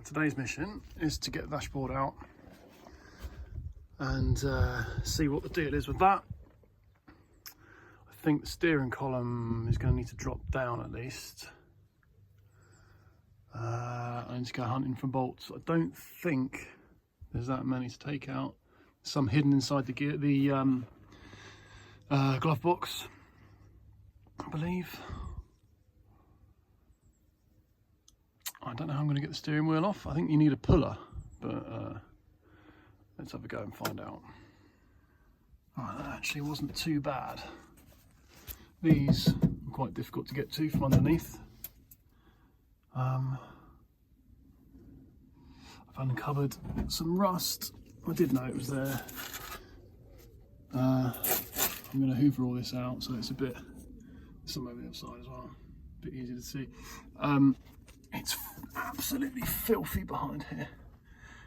Today's mission is to get the dashboard out and see what the deal is with that. I think the steering column is going to need to drop down at least. I need to go hunting for bolts. I don't think there's that many to take out. Some hidden inside the glove box, I believe. I don't know how I'm going to get the steering wheel off. I think you need a puller, but let's have a go and find out. Right, that actually wasn't too bad. These are quite difficult to get to from underneath. I've uncovered some rust. I did know it was there. I'm going to hoover all this out so it's a bit, some over the other side as well, a bit easier to see. It's absolutely filthy behind here.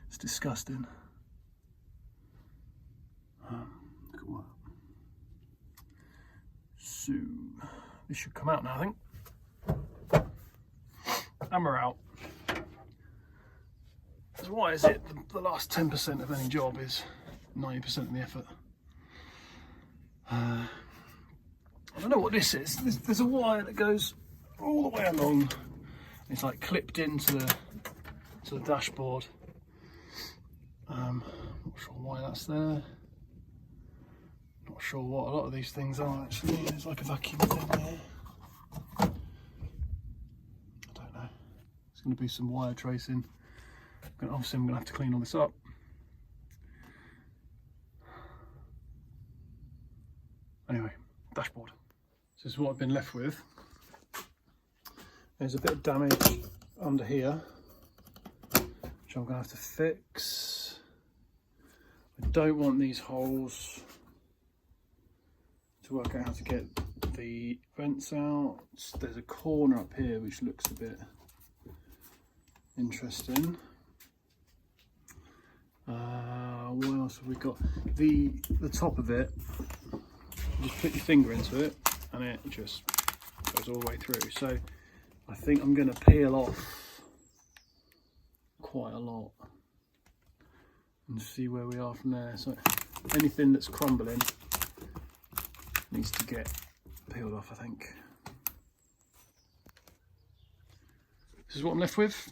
It's disgusting. Look at what. So this should come out now, I think. And we're out. So why is it the last 10% of any job is 90% of the effort? I don't know what this is. There's a wire that goes all the way along. It's like clipped into the dashboard. Not sure why that's there. Not sure what a lot of these things are actually. There's like a vacuum thing there. I don't know. There's going to be some wire tracing. Obviously I'm going to have to clean all this up. Anyway, dashboard. So this is what I've been left with. There's a bit of damage under here, which I'm going to have to fix. I don't want these holes to work out how to get the vents out. There's a corner up here which looks a bit interesting. What else have we got? The top of it, you just put your finger into it and it just goes all the way through. So I think I'm going to peel off quite a lot and see where we are from there. So anything that's crumbling needs to get peeled off, I think. This is what I'm left with.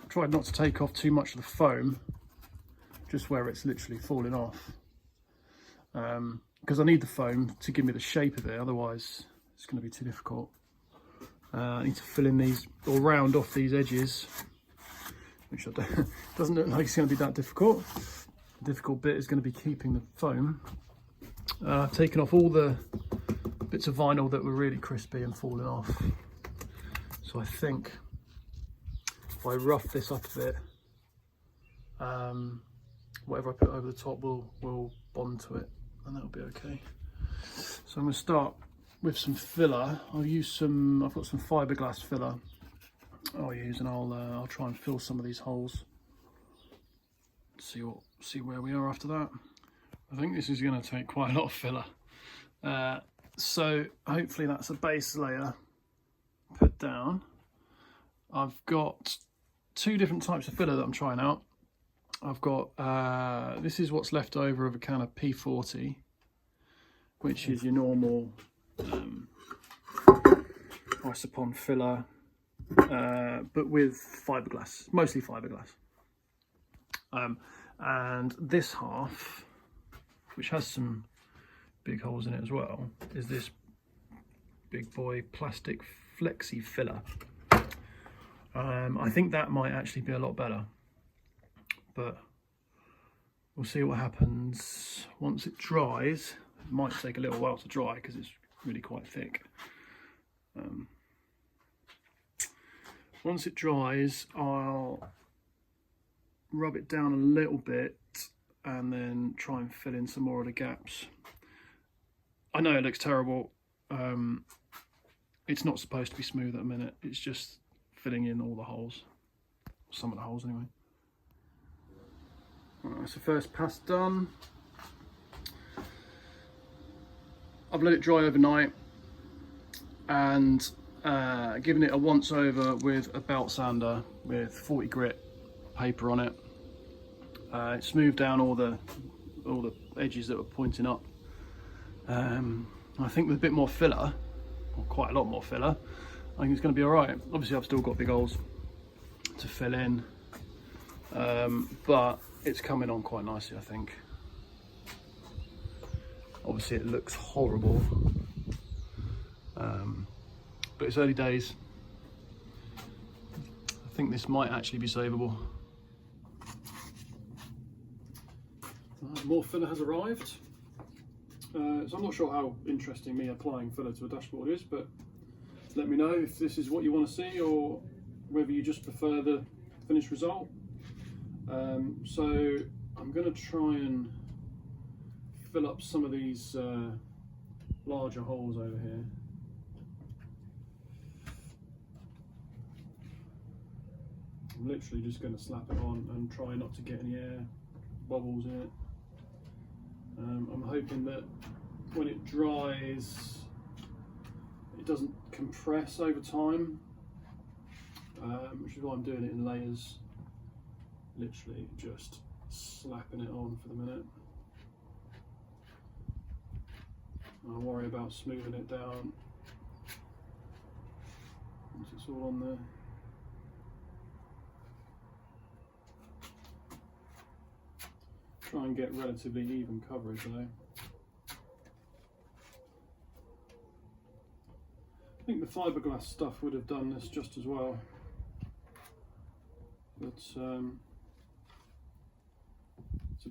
I tried not to take off too much of the foam, just where it's literally falling off, because I need the foam to give me the shape of it, otherwise it's going to be too difficult. I need to fill in these, or round off these edges, which doesn't look like it's going to be that difficult. The difficult bit is going to be keeping the foam. I've taken off all the bits of vinyl that were really crispy and falling off. So I think if I rough this up a bit, whatever I put over the top will bond to it, and that'll be okay. So I'm going to start with some filler. I'll use some. I've got some fiberglass filler I'll use, and I'll try and fill some of these holes. See where we are after that. I think this is going to take quite a lot of filler. So hopefully that's a base layer put down. I've got two different types of filler that I'm trying out. I've got this is what's left over of a can of P40, which is your normal Isopon filler, but with fiberglass, mostly fiberglass. And this half, which has some big holes in it as well, is this big boy plastic flexi filler. I think that might actually be a lot better, but we'll see what happens once it dries. It might take a little while to dry because it's really quite thick. Once it dries, I'll rub it down a little bit and then try and fill in some more of the gaps. I know it looks terrible. It's not supposed to be smooth at the minute. It's just filling in all the holes, some of the holes anyway. Alright, so first pass done. I've let it dry overnight, and Giving it a once over with a belt sander with 40 grit paper on it. It smoothed down all the edges that were pointing up. I think with a bit more filler, or quite a lot more filler, I think it's going to be all right. Obviously I've still got big holes to fill in, but it's coming on quite nicely, I think. Obviously it looks horrible, but it's early days. I think this might actually be savable. More filler has arrived. So I'm not sure how interesting me applying filler to a dashboard is, but let me know if this is what you want to see or whether you just prefer the finished result. So I'm going to try and fill up some of these larger holes over here. I'm literally just going to slap it on and try not to get any air bubbles in it. I'm hoping that when it dries it doesn't compress over time, which is why I'm doing it in layers, literally just slapping it on for the minute. I'll worry about smoothing it down once it's all on there. Try and get relatively even coverage though. I think the fiberglass stuff would have done this just as well, but it's a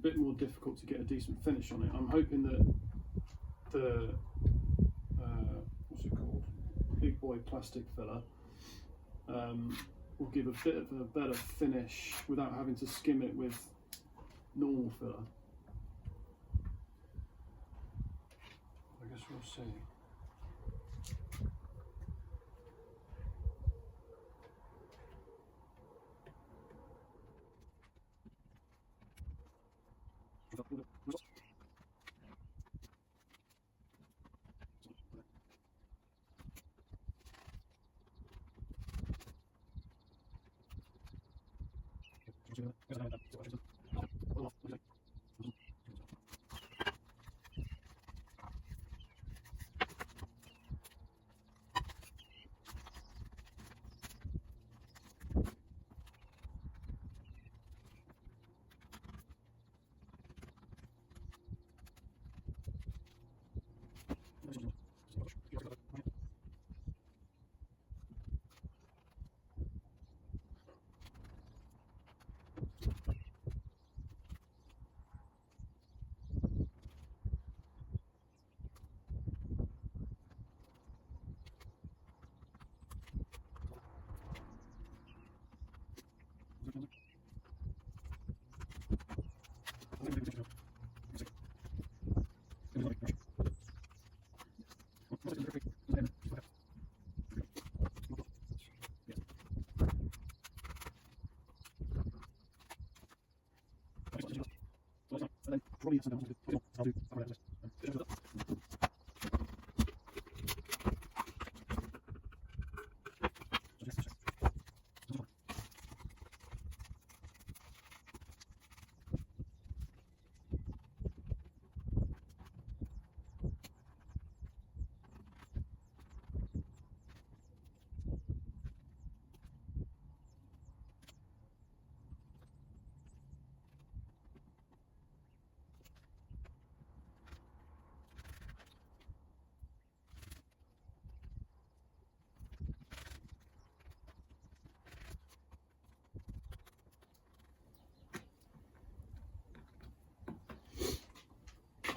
bit more difficult to get a decent finish on it. I'm hoping that the what's it called, big boy plastic filler will give a bit of a better finish without having to skim it with normal filler. I guess we'll see.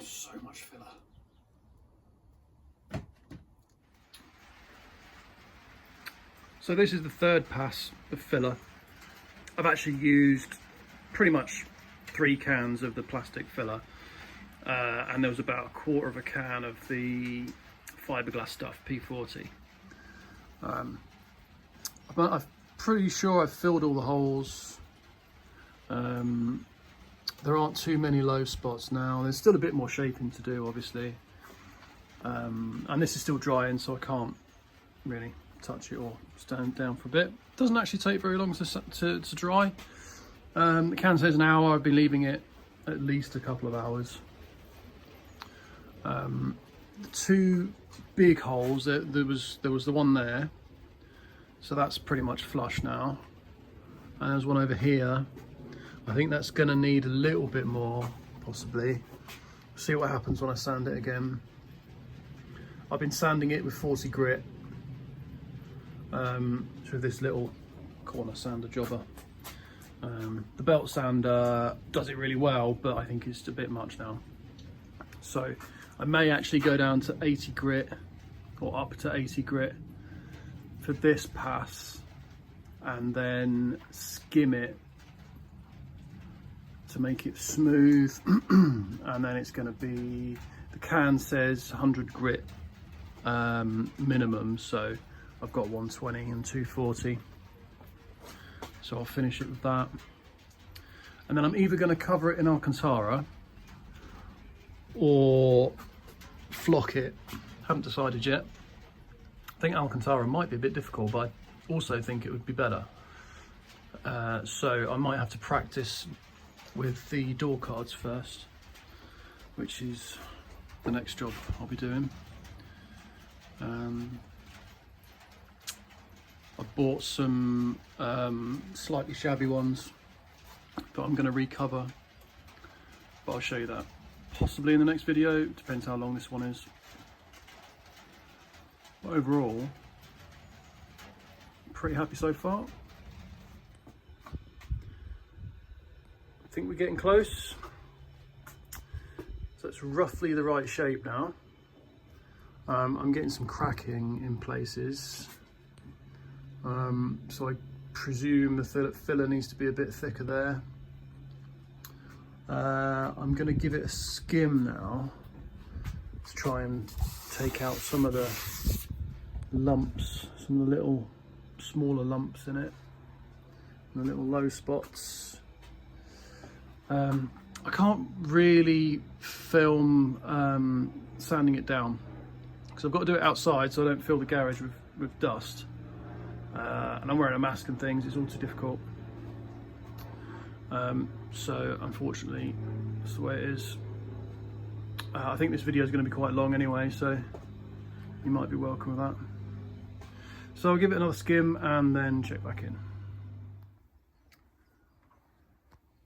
So much filler. So this is the third pass of filler. I've actually used pretty much 3 cans of the plastic filler, and there was about a quarter of a can of the fiberglass stuff, P40. I'm pretty sure I've filled all the holes. There aren't too many low spots now. There's still a bit more shaping to do, obviously, and this is still drying, so I can't really touch it or stand down for a bit. It doesn't actually take very long to dry. The can says an hour. I've been leaving it at least a couple of hours. The two big holes, there was the one there, so that's pretty much flush now, and there's one over here. I think that's going to need a little bit more, possibly. See what happens when I sand it again. I've been sanding it with 40 grit through this little corner sander jobber. The belt sander does it really well, but I think it's a bit much now. So I may actually go down to 80 grit or up to 80 grit for this pass, and then skim it to make it smooth. And then it's going to be, the can says 100 grit minimum, so I've got 120 and 240, so I'll finish it with that. And then I'm either going to cover it in Alcantara or flock it. Haven't decided yet. I think Alcantara might be a bit difficult, but I also think it would be better. So I might have to practice with the door cards first, which is the next job I'll be doing. I bought some slightly shabby ones that I'm going to recover, but I'll show you that possibly in the next video. Depends how long this one is. But overall, pretty happy so far. I think we're getting close. So it's roughly the right shape now. I'm getting some cracking in places. So I presume the filler needs to be a bit thicker there. I'm going to give it a skim now to try and take out some of the lumps, some of the little smaller lumps in it, and the little low spots. I can't really film sanding it down because I've got to do it outside, so I don't fill the garage with dust. And I'm wearing a mask and things, it's all too difficult. So unfortunately, that's the way it is. I think this video is going to be quite long anyway, so you might be welcome with that. So I'll give it another skim and then check back in.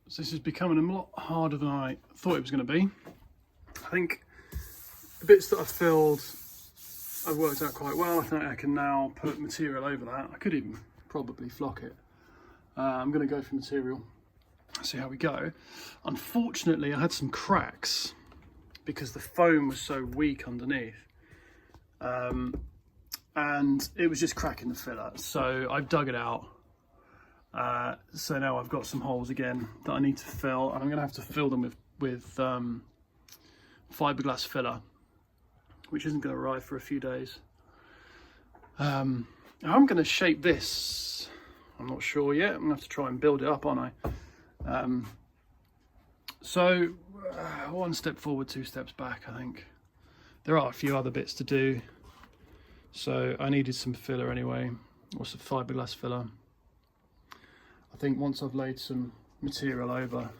So this is becoming a lot harder than I thought it was going to be. I think the bits that I've filled, I've worked out quite well. I think I can now put material over that. I could even probably flock it. I'm going to go for material, see how we go. Unfortunately, I had some cracks because the foam was so weak underneath. And it was just cracking the filler. So I've dug it out. So now I've got some holes again that I need to fill, and I'm going to have to fill them with fiberglass filler, which isn't going to arrive for a few days. I'm going to shape this. I'm not sure yet. I'm going to have to try and build it up, aren't I? So one step forward, two steps back, I think. There are a few other bits to do. So I needed some filler anyway, or some fiberglass filler. I think once I've laid some material over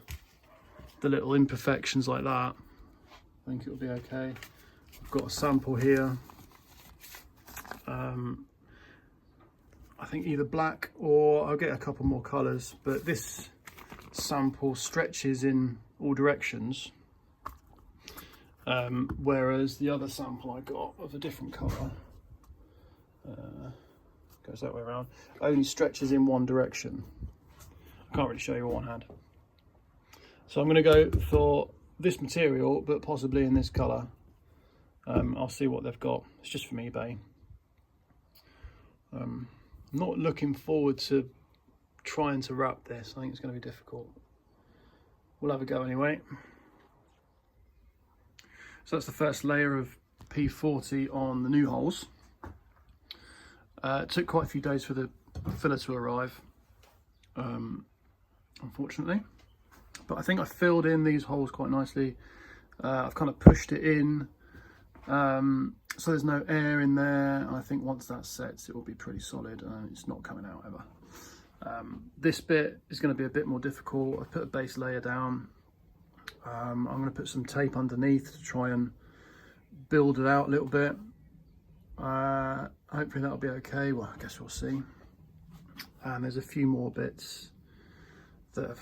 the little imperfections like that, I think it'll be okay. I've got a sample here. I think either black or I'll get a couple more colours, but this sample stretches in all directions, whereas the other sample I got of a different colour goes that way around, only stretches in one direction. I can't really show you with one hand. So I'm going to go for this material, but possibly in this colour. I'll see what they've got. It's just from eBay. I'm not looking forward to trying to wrap this. I think it's going to be difficult. We'll have a go anyway. So that's the first layer of P40 on the new holes. It took quite a few days for the filler to arrive, unfortunately. But I think I filled in these holes quite nicely. I've kind of pushed it in So there's no air in there. I think once that sets, it will be pretty solid, and it's not coming out ever. This bit is going to be a bit more difficult. I've put a base layer down. I'm going to put some tape underneath to try and build it out a little bit. Hopefully that'll be okay. Well, I guess we'll see. And there's a few more bits that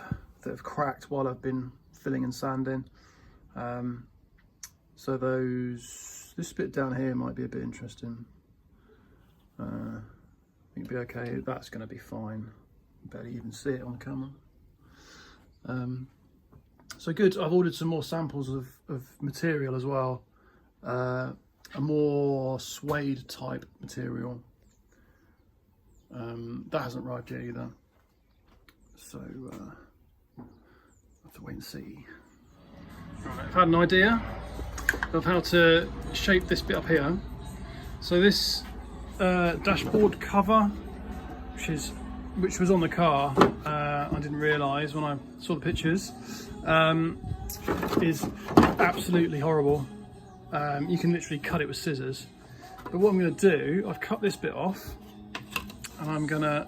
have cracked while I've been filling and sanding. So this bit down here might be a bit interesting. I think it'll be okay. That's going to be fine. Barely even see it on camera. So good. I've ordered some more samples of material as well. A more suede type material. That hasn't arrived yet either. So I'll have to wait and see. Right, I've had an idea of how to shape this bit up here. So this dashboard cover, which was on the car, I didn't realise when I saw the pictures, is absolutely horrible. You can literally cut it with scissors. But what I'm going to do, I've cut this bit off, and I'm going to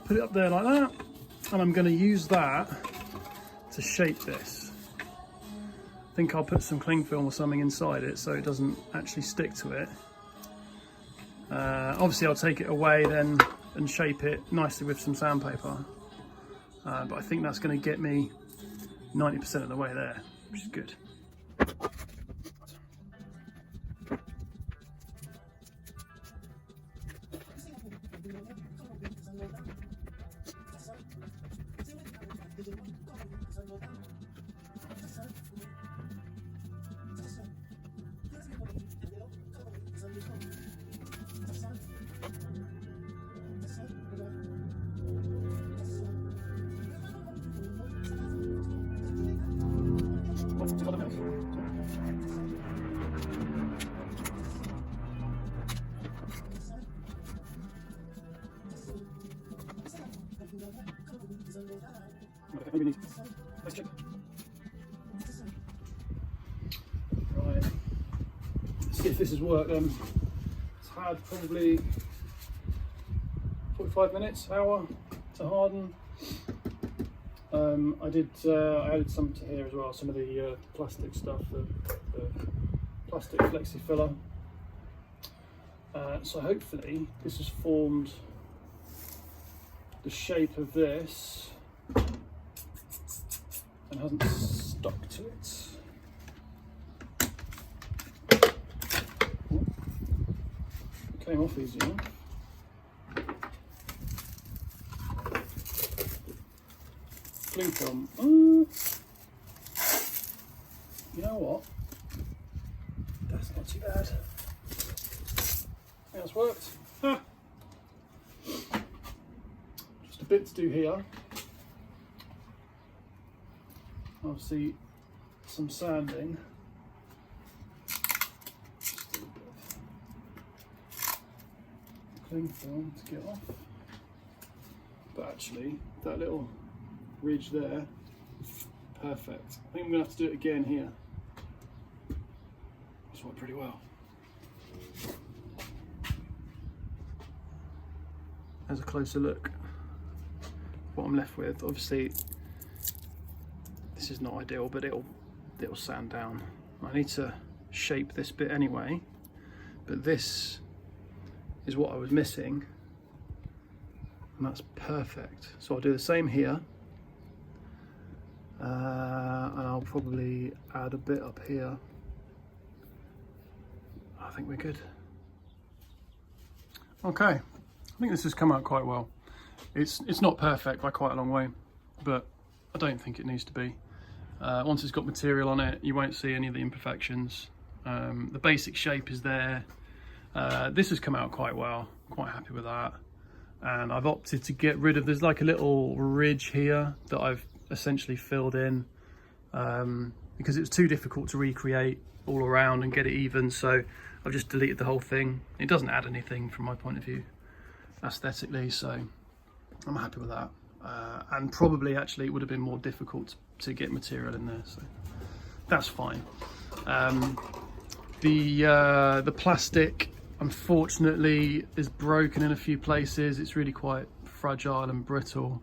put it up there like that, and I'm going to use that to shape this. I think I'll put some cling film or something inside it so it doesn't actually stick to it. Obviously I'll take it away then and shape it nicely with some sandpaper, but I think that's going to get me 90% of the way there, which is good. Right, let's see if this has worked then. It's had probably 45 minutes, hour to harden. I added some to here as well, some of the plastic stuff, the plastic flexi filler. So hopefully this has formed the shape of this and hasn't stuck to it. It came off easy enough. Cling film. You know what? That's not too bad. That's worked. Ah. Just a bit to do here. Obviously, some sanding. Just a bit of cling film to get off. But actually, that little ridge there, perfect. I think I'm going to have to do it again here. It's worked pretty well. There's a closer look. What I'm left with, obviously, this is not ideal, but it'll sand down. I need to shape this bit anyway, but this is what I was missing, and that's perfect. So I'll do the same here, and I'll probably add a bit up here. I think we're good. Okay, I think this has come out quite well. It's not perfect by quite a long way, but I don't think it needs to be. Once it's got material on it, you won't see any of the imperfections. The basic shape is there. This has come out quite well. I'm quite happy with that. And I've opted to get rid of, there's like a little ridge here that I've essentially filled in because it was too difficult to recreate all around and get it even. So I've just deleted the whole thing. It doesn't add anything from my point of view aesthetically, so I'm happy with that. And probably actually it would have been more difficult to get material in there, so that's fine. The plastic, unfortunately, is broken in a few places. It's really quite fragile and brittle,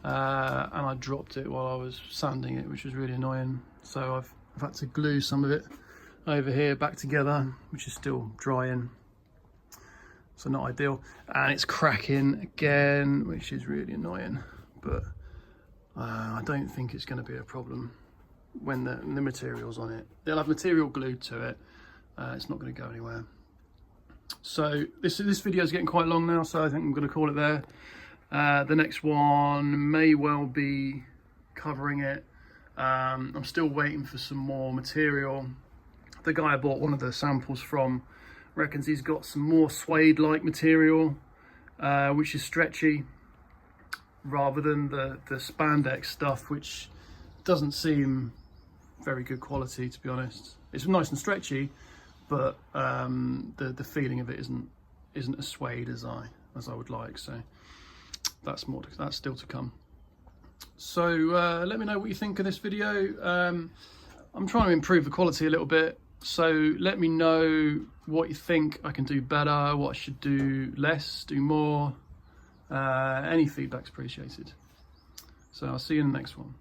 and I dropped it while I was sanding it, which was really annoying. So I've had to glue some of it over here back together, which is still drying, so not ideal. And it's cracking again, which is really annoying, but I don't think it's going to be a problem when the material's on it. They'll have material glued to it. It's not going to go anywhere. So this video is getting quite long now, so I think I'm going to call it there. The next one may well be covering it. I'm still waiting for some more material. The guy I bought one of the samples from reckons he's got some more suede-like material, which is stretchy, rather than the spandex stuff, which doesn't seem very good quality, to be honest. It's nice and stretchy, but the feeling of it isn't as suede as I would like. So that's still to come. So let me know what you think of this video. I'm trying to improve the quality a little bit, so let me know what you think I can do better, what I should do less, do more. Any feedback's appreciated. So I'll see you in the next one.